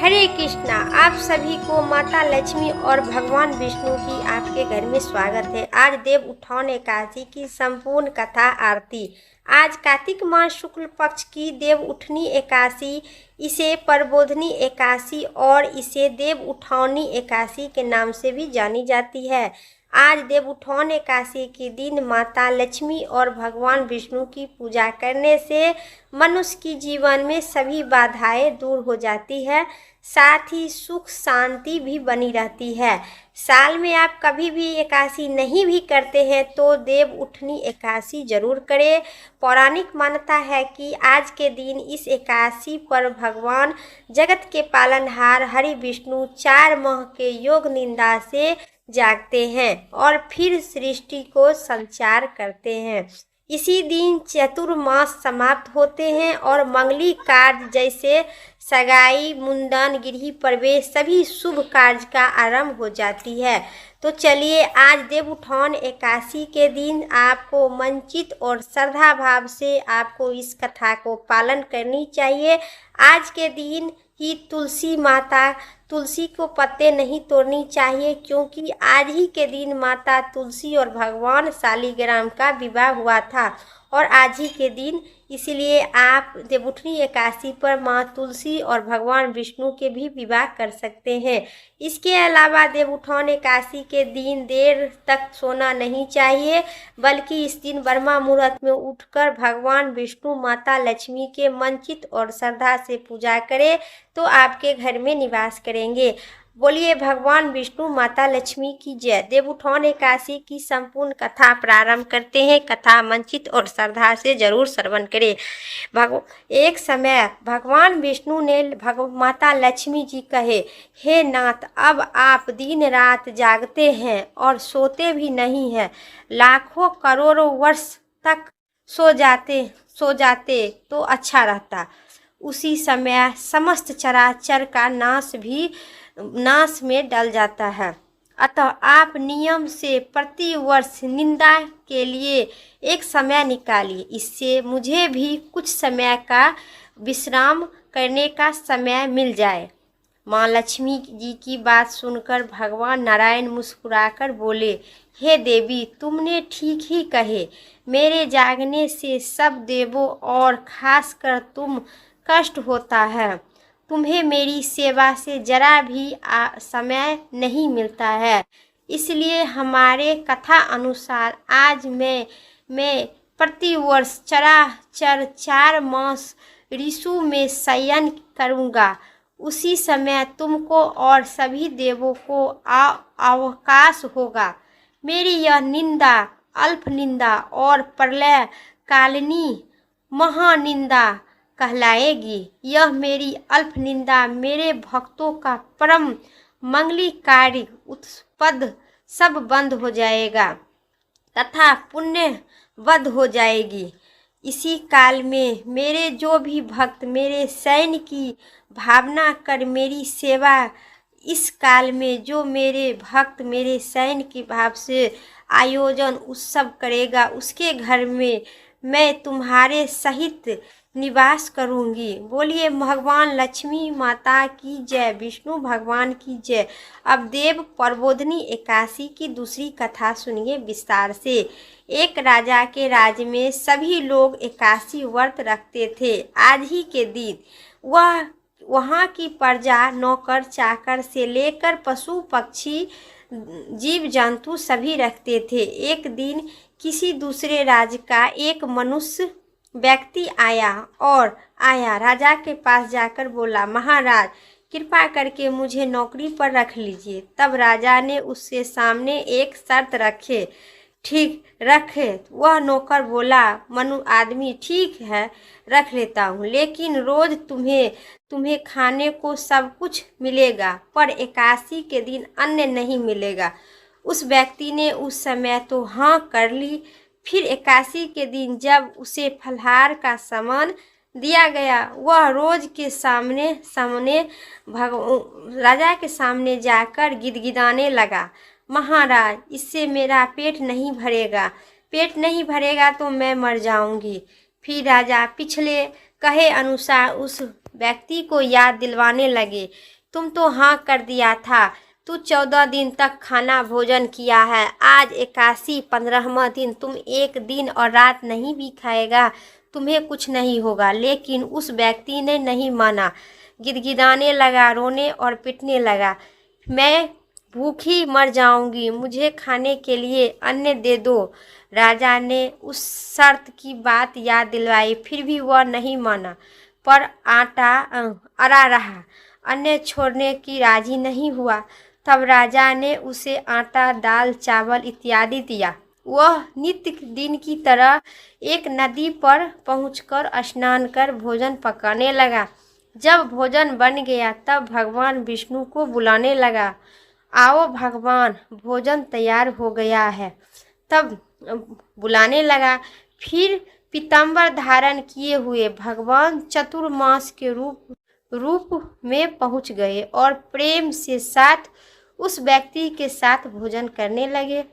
हरे कृष्णा। आप सभी को माता लक्ष्मी और भगवान विष्णु की आपके घर में स्वागत है। आज देव उठान एकादशी की संपूर्ण कथा आरती। आज कार्तिक मास शुक्ल पक्ष की देव उठनी एकादशी, इसे प्रबोधनी एकादशी और इसे देव उठानी एकादशी के नाम से भी जानी जाती है। आज देव उठान एकादशी के दिन माता लक्ष्मी और भगवान विष्णु की पूजा करने से मनुष्य की जीवन में सभी बाधाएं दूर हो जाती है, साथ ही सुख शांति भी बनी रहती है। साल में आप कभी भी एकादशी नहीं भी करते हैं तो देव उठनी एकादशी जरूर करें। पौराणिक मान्यता है कि आज के दिन इस एकादशी पर भगवान जगत के पालनहार हरि विष्णु 4 माह के योग निंदा से जागते हैं और फिर सृष्टि को संचार करते हैं। इसी दिन चतुर्मास समाप्त होते हैं और मंगली कार्य जैसे सगाई, मुंडन, गृह प्रवेश सभी शुभ कार्य का आरंभ हो जाती है। तो चलिए आज देव उठान एकादशी के दिन आपको मनचित और श्रद्धा भाव से आपको इस कथा को पालन करनी चाहिए। आज के दिन ही तुलसी को पत्ते नहीं तोड़नी चाहिए, क्योंकि आज ही के दिन माता तुलसी और भगवान शालिग्राम का विवाह हुआ था और आज ही के दिन इसलिए आप देवउठनी एकादशी पर माँ तुलसी और भगवान विष्णु के भी विवाह कर सकते हैं। इसके अलावा देव उठान एकादशी के दिन देर तक सोना नहीं चाहिए, बल्कि इस दिन ब्रह्मा मुहूर्त में उठकर भगवान विष्णु माता लक्ष्मी के मनचित और श्रद्धा से पूजा करें तो आपके घर में निवास करेंगे। बोलिए भगवान विष्णु माता लक्ष्मी की जय। देव उठान एकादशी की संपूर्ण कथा प्रारंभ करते हैं। कथा मनचित और श्रद्धा से जरूर श्रवण करें। एक समय भगवान विष्णु ने माता लक्ष्मी जी कहे, हे नाथ, अब आप दिन रात जागते हैं और सोते भी नहीं हैं। लाखों करोड़ों वर्ष तक सो जाते तो अच्छा रहता। उसी समय समस्त चराचर का नाश में डल जाता है। अतः आप नियम से प्रति वर्ष निंदा के लिए एक समय निकालिए, इससे मुझे भी कुछ समय का विश्राम करने का समय मिल जाए। माँ लक्ष्मी जी की बात सुनकर भगवान नारायण मुस्कुराकर बोले, हे देवी, तुमने ठीक ही कहे। मेरे जागने से सब देवों और खासकर तुम कष्ट होता है। तुम्हें मेरी सेवा से जरा भी समय नहीं मिलता है। इसलिए हमारे कथा अनुसार आज मैं प्रतिवर्ष चराचर 4 मास ऋतु में शयन करूँगा। उसी समय तुमको और सभी देवों को अवकाश होगा। मेरी यह निंदा अल्प निंदा और प्रलय कालिनी महानिंदा कहलाएगी। यह मेरी अल्प निंदा मेरे भक्तों का परम मंगली कार्य उत्पद सब बंद हो जाएगा तथा पुण्य वध हो जाएगी। इसी काल में मेरे जो भी भक्त मेरे सैन्य की भावना कर मेरी सेवा, इस काल में जो मेरे भक्त मेरे सैन्य की भाव से आयोजन उत्सव करेगा, उसके घर में मैं तुम्हारे सहित निवास करूंगी। बोलिए भगवान लक्ष्मी माता की जय, विष्णु भगवान की जय। अब देव प्रबोधनी एकादशी की दूसरी कथा सुनिए विस्तार से। एक राजा के राज्य में सभी लोग एकादशी व्रत रखते थे। आज ही के दिन वहाँ की प्रजा नौकर चाकर से लेकर पशु पक्षी जीव जंतु सभी रखते थे। एक दिन किसी दूसरे राज्य का एक मनुष्य व्यक्ति आया राजा के पास जाकर बोला, महाराज, कृपा करके मुझे नौकरी पर रख लीजिए। तब राजा ने उसके सामने एक शर्त रखे। ठीक रखे। वह नौकर बोला, आदमी, ठीक है, रख लेता हूँ, लेकिन रोज तुम्हें खाने को सब कुछ मिलेगा, पर एकादशी के दिन अन्न नहीं मिलेगा। उस व्यक्ति ने उस समय तो हाँ कर ली। फिर एकादशी के दिन जब उसे फलाहार का सामान दिया गया, वह रोज के सामने राजा के सामने जाकर गिदगिदाने लगा, महाराज, इससे मेरा पेट नहीं भरेगा तो मैं मर जाऊंगी। फिर राजा पिछले कहे अनुसार उस व्यक्ति को याद दिलवाने लगे तुम तो हाँ कर दिया था। तू 14 दिन तक खाना भोजन किया है, आज 81 15वां दिन तुम एक दिन और रात नहीं भी खाएगा, तुम्हें कुछ नहीं होगा। लेकिन उस व्यक्ति ने नहीं माना, गिदगिदाने लगा, रोने और पिटने लगा। मैं भूखी मर जाऊंगी, मुझे खाने के लिए अन्न दे दो। राजा ने उस शर्त की बात याद दिलवाई, फिर भी वह नहीं माना, पर आटा अरा रहा, अन्न छोड़ने की राजी नहीं हुआ। तब राजा ने उसे आटा, दाल, चावल इत्यादि दिया। वह नित्य दिन की तरह एक नदी पर पहुंचकर स्नान कर भोजन पकाने लगा। जब भोजन बन गया तब भगवान विष्णु को बुलाने लगा, आओ भगवान, भोजन तैयार हो गया है। तब बुलाने लगा। फिर पीताम्बर धारण किए हुए भगवान चतुर्मास के रूप में पहुंच गए और प्रेम से साथ उस व्यक्ति के साथ भोजन करने लगे।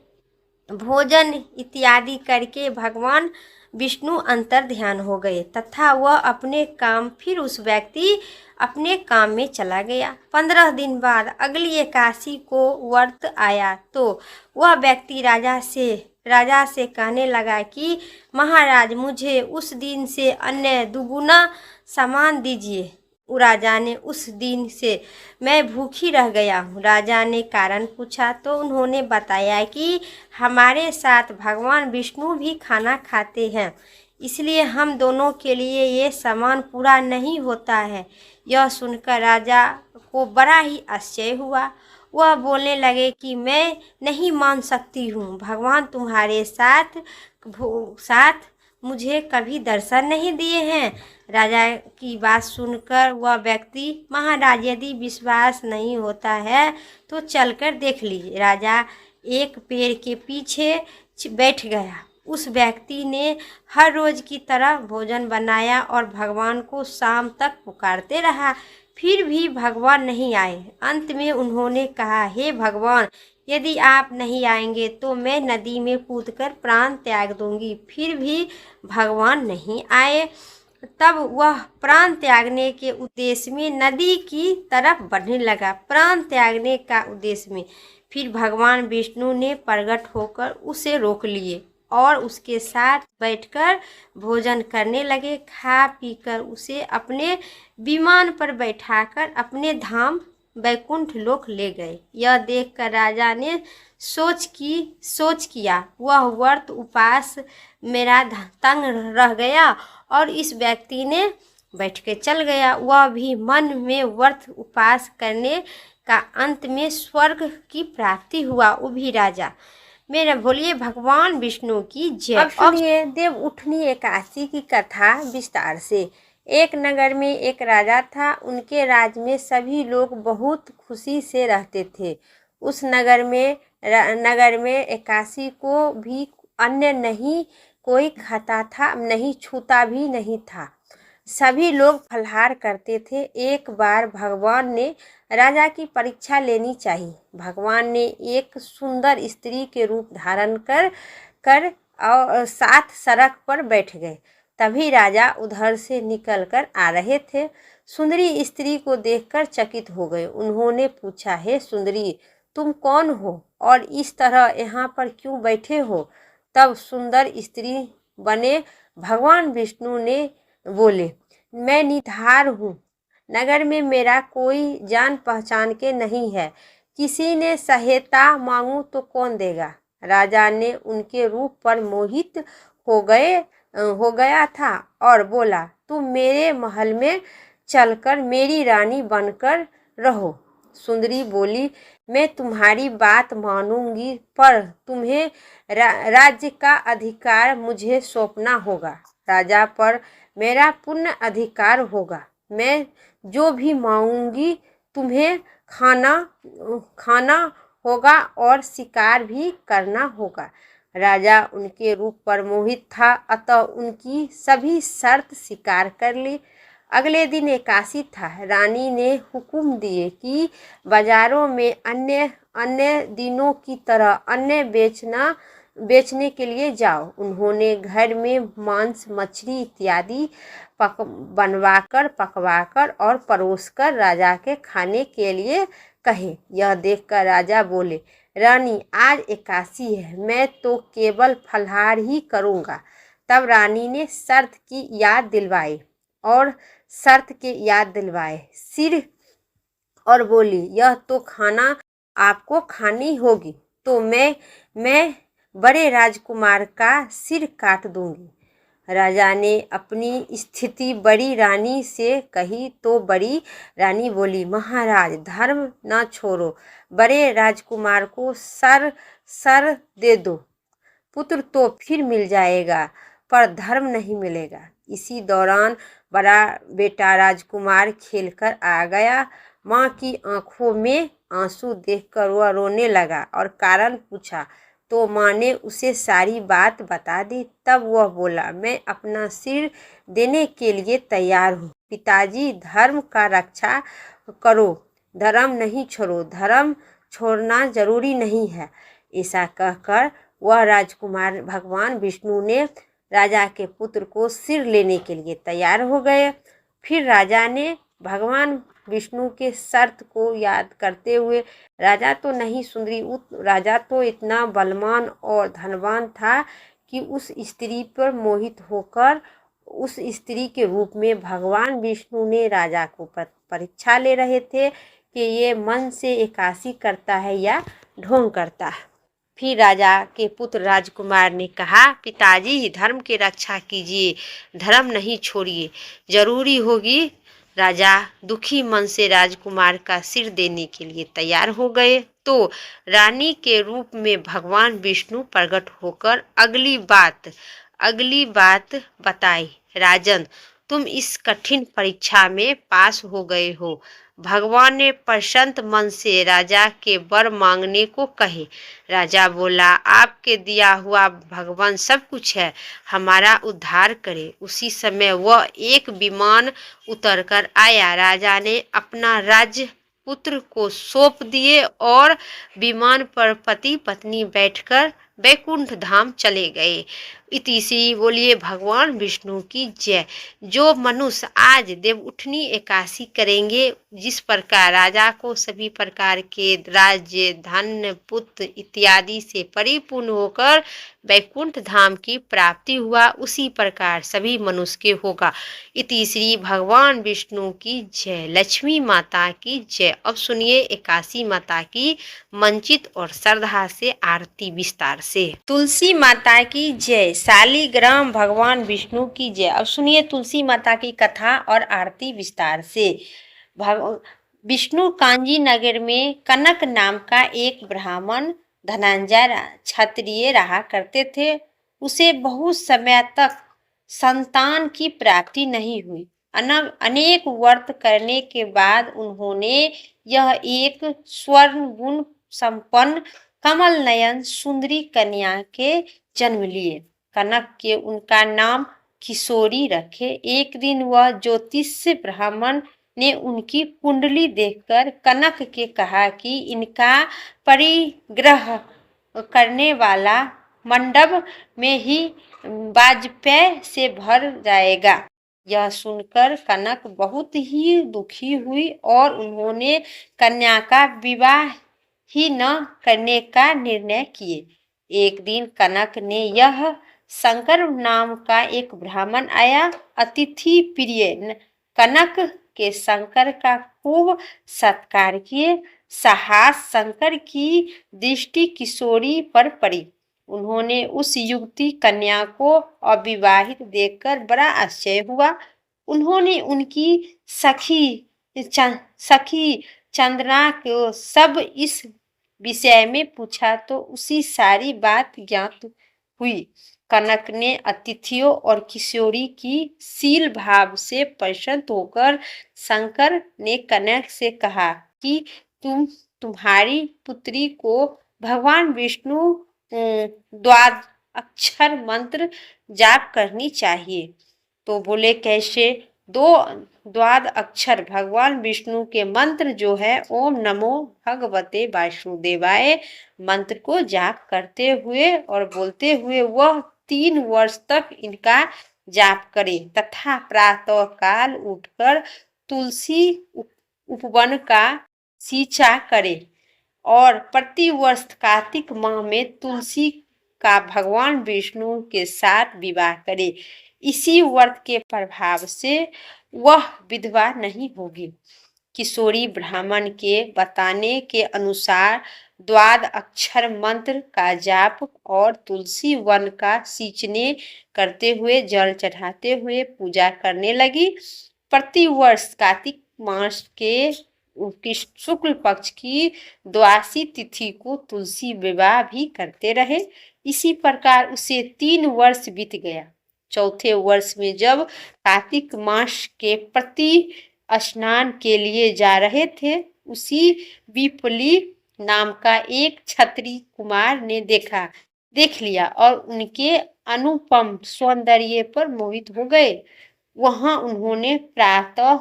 भोजन इत्यादि करके भगवान विष्णु अंतर ध्यान हो गए तथा वह अपने काम, फिर उस व्यक्ति अपने काम में चला गया। 15 दिन बाद अगली एकादशी को व्रत आया तो वह व्यक्ति राजा से कहने लगा कि महाराज, मुझे उस दिन से अन्य दुगुना सामान दीजिए। राजा ने उस दिन से मैं भूखी रह गया हूँ। राजा ने कारण पूछा तो उन्होंने बताया कि हमारे साथ भगवान विष्णु भी खाना खाते हैं, इसलिए हम दोनों के लिए ये सामान पूरा नहीं होता है। यह सुनकर राजा को बड़ा ही आश्चर्य हुआ। वह बोलने लगे कि मैं नहीं मान सकती हूँ, भगवान तुम्हारे साथ मुझे कभी दर्शन नहीं दिए हैं। राजा की बात सुनकर वह व्यक्ति, महाराज, यदि विश्वास नहीं होता है तो चलकर देख लीजिए। राजा एक पेड़ के पीछे बैठ गया। उस व्यक्ति ने हर रोज की तरह भोजन बनाया और भगवान को शाम तक पुकारते रहा, फिर भी भगवान नहीं आए। अंत में उन्होंने कहा, हे भगवान, यदि आप नहीं आएंगे तो मैं नदी में कूदकर प्राण त्याग दूंगी। फिर भी भगवान नहीं आए। तब वह प्राण त्यागने के उद्देश्य में नदी की तरफ बढ़ने लगा। प्राण त्यागने का उद्देश्य में फिर भगवान विष्णु ने प्रकट होकर उसे रोक लिए और उसके साथ बैठकर भोजन करने लगे। खा पीकर उसे अपने विमान पर बैठाकर अपने धाम वैकुंठ लोक ले गए। यह देखकर राजा ने सोच किया, वह व्रत उपास मेरा तंग रह गया और इस व्यक्ति ने बैठ के चल गया। वह भी मन में व्रत उपास करने का अंत में स्वर्ग की प्राप्ति हुआ। वो भी राजा। मेरा बोलिए भगवान विष्णु की जय। अब सुनिए देव उठनी एकादशी की कथा विस्तार से। एक नगर में एक राजा था। उनके राज्य में सभी लोग बहुत खुशी से रहते थे। उस नगर में एकादशी को भी अन्य नहीं कोई खाता था, नहीं छूता भी नहीं था। सभी लोग फलाहार करते थे। एक बार भगवान ने राजा की परीक्षा लेनी चाहिए। भगवान ने एक सुंदर स्त्री के रूप धारण कर और साथ सड़क पर बैठ गए। तभी राजा उधर से निकलकर आ रहे थे। सुंदरी स्त्री को देखकर चकित हो गए। उन्होंने पूछा, हे सुंदरी, तुम कौन हो और इस तरह यहाँ पर क्यों बैठे हो? तब सुंदर स्त्री बने भगवान विष्णु ने बोले, मैं निधार हूँ। नगर में मेरा कोई जान पहचान के नहीं है। किसी ने सहायता मांगू तो कौन देगा? राजा ने उनके रूप पर मोहित हो गया था और बोला, तुम मेरे महल में चलकर मेरी रानी बनकर रहो। सुंदरी बोली, मैं तुम्हारी बात मानूंगी, पर तुम्हें राज्य का अधिकार मुझे सौंपना होगा। राजा पर मेरा पूर्ण अधिकार होगा। मैं जो भी मांगूंगी तुम्हें खाना होगा और शिकार भी करना होगा। राजा उनके रूप पर मोहित था, अतः उनकी सभी शर्त स्वीकार कर ली। अगले दिन एकादशी था। रानी ने हुक्म दिए कि बाजारों में अन्य दिनों की तरह अन्न बेचना बेचने के लिए जाओ। उन्होंने घर में मांस, मछली इत्यादि पकवाकर और परोसकर राजा के खाने के लिए कहे। यह देखकर राजा बोले, रानी आज एकादशी है, मैं तो केवल फलाहार ही करूँगा। तब रानी ने शर्त के याद दिलवाए सिर और बोली, यह तो खाना आपको खानी होगी तो मैं बड़े राजकुमार का सिर काट दूंगी। राजा ने अपनी स्थिति बड़ी रानी से कही तो बड़ी रानी बोली, महाराज धर्म न छोड़ो, बड़े राजकुमार को सर दे दो। पुत्र तो फिर मिल जाएगा पर धर्म नहीं मिलेगा। इसी दौरान बड़ा बेटा राजकुमार खेलकर आ गया। माँ की आंखों में आंसू देखकर वह रोने लगा और कारण पूछा तो माँ ने उसे सारी बात बता दी। तब वह बोला, मैं अपना सिर देने के लिए तैयार हूँ। पिताजी धर्म का रक्षा करो, धर्म नहीं छोड़ो, धर्म छोड़ना जरूरी नहीं है। ऐसा कहकर वह राजकुमार भगवान विष्णु ने राजा के पुत्र को सिर लेने के लिए तैयार हो गए। फिर राजा ने भगवान विष्णु के शर्त को याद करते हुए, राजा तो इतना बलवान और धनवान था कि उस स्त्री पर मोहित होकर उस स्त्री के रूप में भगवान विष्णु ने राजा को परीक्षा ले रहे थे कि ये मन से एकादशी करता है या ढोंग करता है। फिर राजा के पुत्र राजकुमार ने कहा, पिताजी धर्म की रक्षा कीजिए, धर्म नहीं छोड़िए, जरूरी होगी। राजा दुखी मन से राजकुमार का सिर देने के लिए तैयार हो गए तो रानी के रूप में भगवान विष्णु प्रकट होकर अगली बात बताई। राजन, तुम इस कठिन परीक्षा में पास हो गए हो। भगवान ने प्रसन्न मन से राजा के वर मांगने को कहे। राजा बोला, आपके दिया हुआ भगवान सब कुछ है, हमारा उद्धार करे। उसी समय वह एक विमान उतरकर आया। राजा ने अपना राज्य पुत्र को सौंप दिए और विमान पर पति पत्नी बैठकर वैकुंठ धाम चले गए। इतिश्री बोलिए भगवान विष्णु की जय। जो मनुष्य आज देवउठनी एकादशी करेंगे, जिस प्रकार राजा को सभी प्रकार के राज्य, धन, पुत्र इत्यादि से परिपूर्ण होकर वैकुंठ धाम की प्राप्ति हुआ, उसी प्रकार सभी मनुष्य के होगा। इतिश्री भगवान विष्णु की जय। लक्ष्मी माता की जय। अब सुनिए एकादशी माता की मंचित और श्रद्धा से आरती विस्तार से। तुलसी माता की जय। शालिग्राम भगवान विष्णु की जय। अब सुनिए तुलसी माता की कथा और आरती विस्तार से। विष्णु कांजी नगर में कनक नाम का एक ब्राह्मण धनंजय क्षत्रिय रहा करते थे। उसे बहुत समय तक संतान की प्राप्ति नहीं हुई। अनेक व्रत करने के बाद उन्होंने यह एक स्वर्ण गुण संपन्न कमल नयन सुंदरी कन्या के जन्म लिए। कनक के उनका नाम किशोरी रखे। एक दिन वह ज्योतिष ब्राह्मण ने उनकी कुंडली देखकर कनक के कहा कि इनका परिग्रह करने वाला मंडप में ही वाजपेय से भर जाएगा। यह सुनकर कनक बहुत ही दुखी हुई और उन्होंने कन्या का विवाह ही न करने का निर्णय किए। एक दिन कनक ने यह शंकर नाम का एक ब्राह्मण आया। अतिथि प्रिय कनक के शंकर का खूब सत्कार किए। साहस शंकर की दृष्टि किशोरी पर पड़ी। उन्होंने उस युवती कन्या को अविवाहित देखकर बड़ा आश्चर्य हुआ। उन्होंने उनकी सखी चंद्रा को सब इस विषय में पूछा तो उसी सारी बात ज्ञात हुई। कनक ने अतिथियों और किशोरी की शील भाव से प्रसन्न होकर शंकर ने कनक से कहा कि तुम्हारी पुत्री को भगवान विष्णु द्वादशाक्षर मंत्र जाप करनी चाहिए। तो बोले कैसे? दो द्वाद अक्षर भगवान विष्णु के मंत्र जो है ओम नमो भगवते वासुदेवाय मंत्र को जाप करते हुए और बोलते हुए वह 3 वर्ष तक इनका जाप करे तथा प्रातः काल उठकर तुलसी उपवन का सींचा करे और प्रतिवर्ष कार्तिक माह में तुलसी का भगवान विष्णु के साथ विवाह करे। इसी व्रत के प्रभाव से वह विधवा नहीं होगी। किशोरी ब्राह्मण के बताने के अनुसार द्वाद अक्षर मंत्र का जाप और तुलसी वन का सींचने करते हुए जल चढ़ाते हुए पूजा करने लगी। प्रतिवर्ष कार्तिक मास के शुक्ल पक्ष की द्वादशी तिथि को तुलसी विवाह भी करते रहे। इसी प्रकार उसे 3 वर्ष बीत गया। चौथे वर्ष में जब कार्तिक मास के प्रति स्नान के लिए जा रहे थे, उसी विपली नाम का एक क्षत्रिय कुमार ने देख लिया और उनके अनुपम सौंदर्य पर मोहित हो गए। वहां उन्होंने प्रातः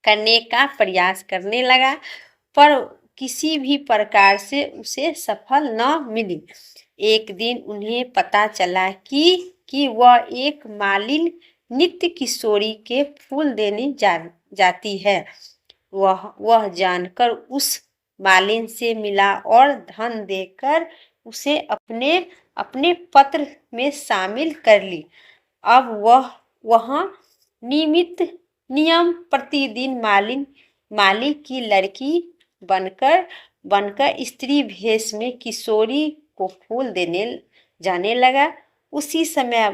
करने का प्रयास करने लगा, पर किसी भी प्रकार से उसे सफल न मिली। एक दिन उन्हें पता चला कि वह एक मालिन नित्य किशोरी के फूल देने जाती है। वह जानकर उस मालिन से मिला और धन देकर उसे अपने पत्र में शामिल कर ली। अब वह वहां नियम प्रतिदिन मालिक की लड़की बनकर स्त्री भेष में किशोरी को फूल देने जाने लगा। उसी समय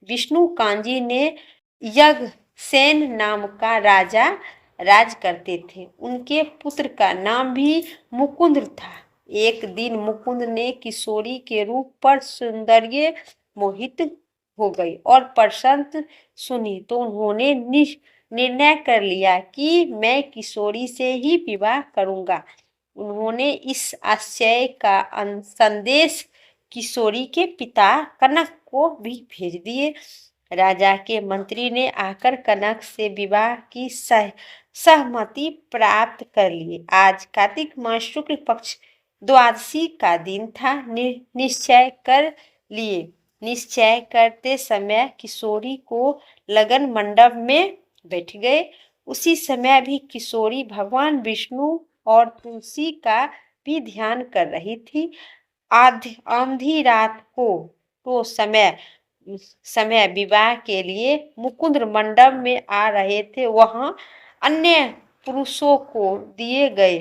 विष्णु कांजी ने यज्ञसेन नाम का राजा राज करते थे। उनके पुत्र का नाम भी मुकुंद था। एक दिन मुकुंद ने किशोरी के रूप पर सौंदर्य मोहित हो गई और प्रशंसा सुनी तो उन्होंने निर्णय कर लिया कि मैं किशोरी से ही विवाह करूंगा। उन्होंने इस आशय का संदेश किशोरी के पिता कनक को भी भेज दिए। राजा के मंत्री ने आकर कनक से विवाह की सहमति प्राप्त कर ली। आज कार्तिक मास शुक्ल पक्ष द्वादशी का दिन था। निश्चय करते समय किशोरी को लगन मंडप में बैठ गए। उसी समय भी किशोरी भगवान विष्णु और तुलसी का भी ध्यान कर रही थी। आधी रात को समय विवाह के लिए मुकुंद मंडप में आ रहे थे। वहां अन्य पुरुषों को दिए गए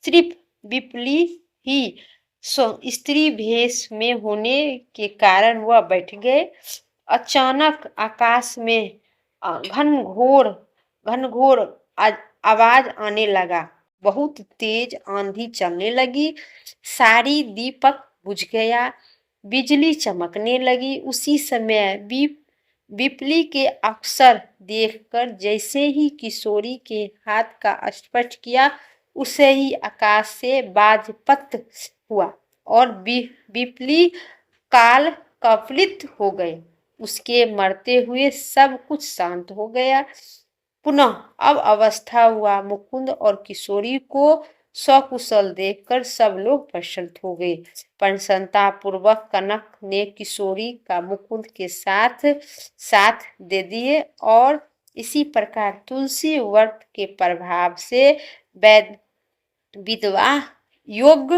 सिर्फ विपली ही स्त्री भेष में होने के कारण वह बैठ गए। अचानक आकाश में घनघोर आवाज आने लगा। बहुत तेज आंधी चलने लगी। सारी दीपक बुझ गया। बिजली चमकने लगी। उसी समय विपली के अक्षर देखकर जैसे ही किशोरी के हाथ का स्पर्श किया, उसे ही आकाश से बाजपत हुआ और विपली काल कपलित हो गए। उसके मरते हुए सब कुछ शांत हो गया। पुनः अब अवस्था हुआ। मुकुंद और किशोरी को सकुशल देखकर सब लोग प्रसन्न हो गए। प्रसन्नता पूर्वक कनक ने किशोरी का मुकुंद के साथ दे दिए और इसी प्रकार तुलसी व्रत के प्रभाव से विधवा योग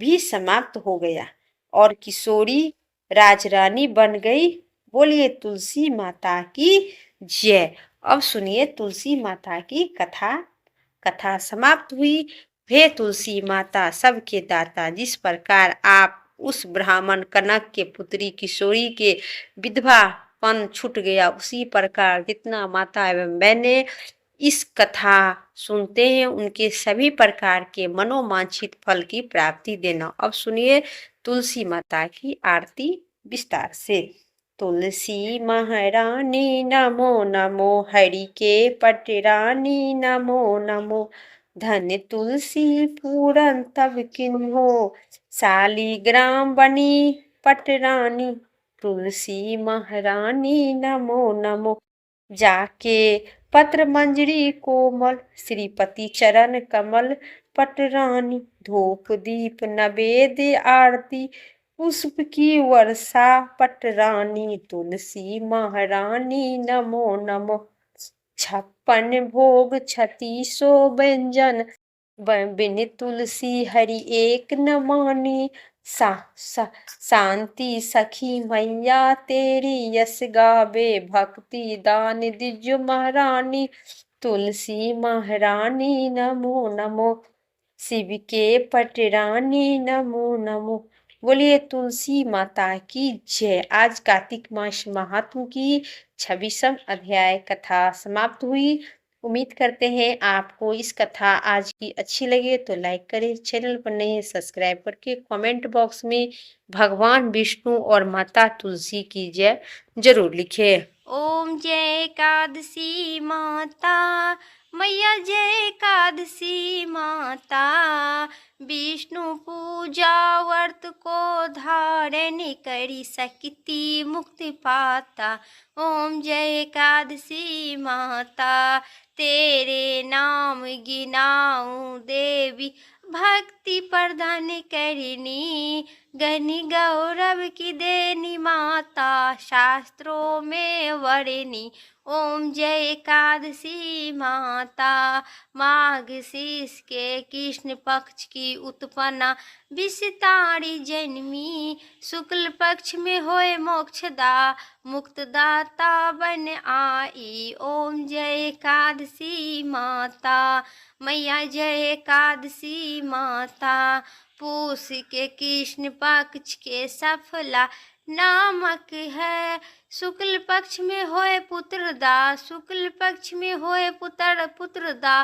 भी समाप्त हो गया और किशोरी राजरानी बन गई। बोलिए तुलसी माता की जय। अब सुनिए तुलसी माता की कथा समाप्त हुई। हे तुलसी माता सबके दाता, जिस प्रकार आप उस ब्राह्मण कनक के पुत्री किशोरी के विधवापन छूट गया, उसी प्रकार जितना माता एवं बहनें इस कथा सुनते हैं उनके सभी प्रकार के मनोवांछित फल की प्राप्ति देना। अब सुनिए तुलसी माता की आरती विस्तार से। तुलसी महारानी नमो नमो, हरि के पटरानी नमो नमो, धन तुलसी पूरन तब किन्हो, शालिग्राम बनी पटरानी, तुलसी महारानी नमो नमो। जाके पत्र मंजरी कोमल, श्रीपति चरण कमल पटरानी, धूप दीप नवेद्य आरती, पुष्प की वर्षा पटरानी, तुलसी महारानी नमो नमो। 56 भोग 3600 व्यंजन, बिन तुलसी हरि एक न मानी। शांति सखी मैया तेरी, यस गावे भक्ति दान दिजो महारानी, तुलसी महारानी नमो नमो। शिव के पटरानी नमो नमो। बोलिए तुलसी माता की जय। आज कार्तिक मास महात्म की 26वां अध्याय कथा समाप्त हुई। उम्मीद करते हैं आपको इस कथा आज की अच्छी लगे तो लाइक करें, चैनल पर नए सब्सक्राइब करके कमेंट बॉक्स में भगवान विष्णु और माता तुलसी की जय जरूर लिखें। ओम जय एकादशी माता मैया, जय एकादशी माता, विष्णु पूजा व्रत को धारण करी सकती मुक्ति पाता। ओम जय एकादशी माता, तेरे नाम गिनाऊं देवी, भक्ति प्रदान करनी, गनि गौरव की देनी माता, शास्त्रों में वर्णी। ओम जय एकादशी माता, माघ शीष के कृष्ण पक्ष की उत्पन्ना, विषतारी जन्मी, शुक्ल पक्ष में होए मोक्षदा, मुक्तदाता बन आई। ओम जय एकादशी माता मैया, जय एकादशी माता, पूष के कृष्ण पक्ष के सफला नामक है, शुक्ल पक्ष में होए पुत्रदा, शुक्ल पक्ष में होए पुत्रदा,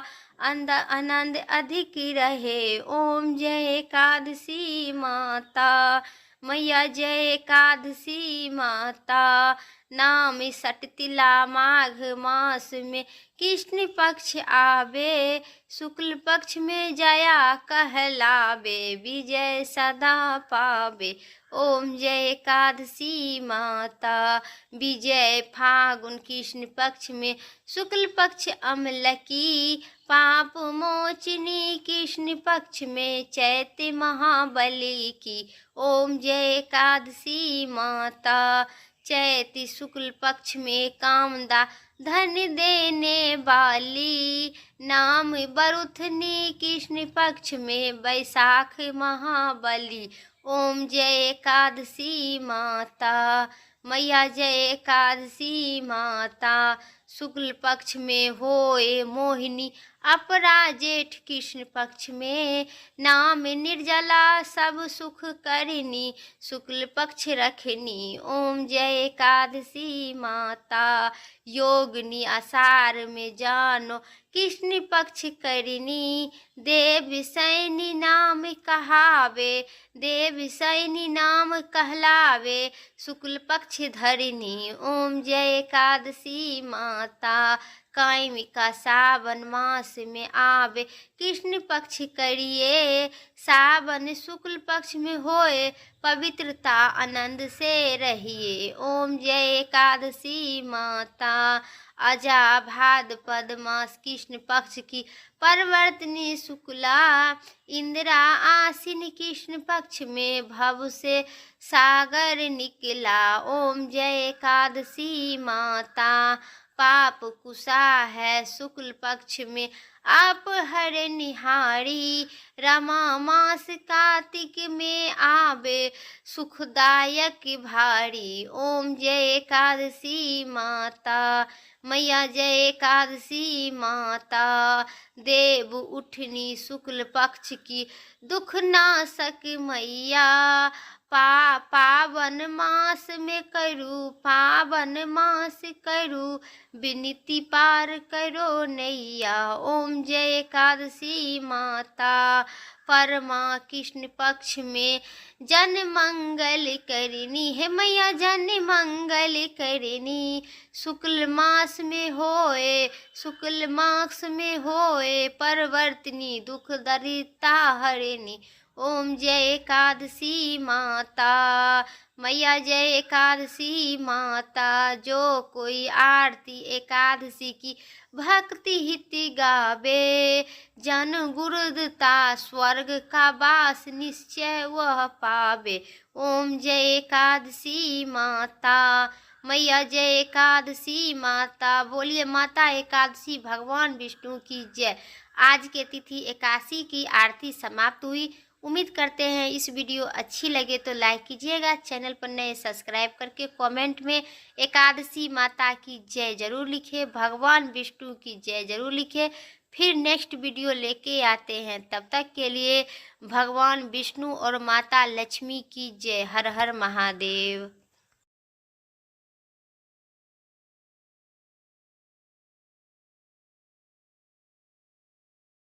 आनंद अधिक रहे। ओम जय एकादशी माता मैया, जय एकादशी माता, नाम सटतिला माघ मास में कृष्ण पक्ष आवे, शुक्ल पक्ष में जया कहलावे, विजय सदा पावे। ओम जय एकादशी माता, विजय फागुन कृष्ण पक्ष में, शुक्ल पक्ष अमलकी, पाप मोचनी कृष्ण पक्ष में, चैत्र महाबली की। ओम जय एकादशी माता, चैती शुक्ल पक्ष में कामदा धन देने वाली, नाम बरुथनी कृष्ण पक्ष में, वैशाख महाबली। ओम जय एकादशी माता मैया, जय एकादशी माता, शुक्ल पक्ष में होए मोहिनी, अपरा जेठ कृष्ण पक्ष में, नाम निर्जला सब सुख करनी, शुक्ल पक्ष रखनी। ओम जय एकादशी माता, योगनी आषाढ़ में जानो कृष्ण पक्ष करनी, देव सैनी नाम कहावे, देव सैनी नाम कहलावे, शुक्ल पक्ष धरनी। ओम जय एकादशी माता, कायमिका सावन मास में आवे, कृष्ण पक्ष करिए, सावन शुक्ल पक्ष में होए, पवित्रता आनंद से रहिए। ओम जय एकादशी माता, अजा भाद्रपद मास कृष्ण पक्ष की परवर्तनी शुक्ला, इंदिरा आसीन कृष्ण पक्ष में, भव से सागर निकला। ओम जय एकादशी माता, पाप कुशा है शुक्ल पक्ष में, आप हर निहारी, रमा मास कार्तिक में आवे, सुखदायक भारी। ओम जय एकादशी माता मैया, जय एकादशी माता, देव उठनी शुक्ल पक्ष की, दुख नाशक मैया, पावन मास में करूँ, पावन मास करूँ, विनती पार करो नैया। ओम जय एकादशी माता, परमा कृष्ण पक्ष में, जन मंगल करनी है मैया, जन मंगल करनी, शुक्ल मास में होए, शुक्ल मास में होए, परवर्तनी दुख दरिद्रता हरनी। ओम जय एकादशी माता मैया जय एकादशी माता, जो कोई आरती एकादशी की भक्ति हिति गावे, जन गुरुदता स्वर्ग का वास निश्चय वह पावे। ओम जय एकादशी माता, मैया जय एकादशी माता। बोलिए माता एकादशी भगवान विष्णु की जय। आज के तिथि एकादशी की आरती समाप्त हुई। उम्मीद करते हैं इस वीडियो अच्छी लगे तो लाइक कीजिएगा, चैनल पर नए सब्सक्राइब करके कमेंट में एकादशी माता की जय जरूर लिखे, भगवान विष्णु की जय जरूर लिखे। फिर नेक्स्ट वीडियो लेके आते हैं, तब तक के लिए भगवान विष्णु और माता लक्ष्मी की जय। हर हर महादेव।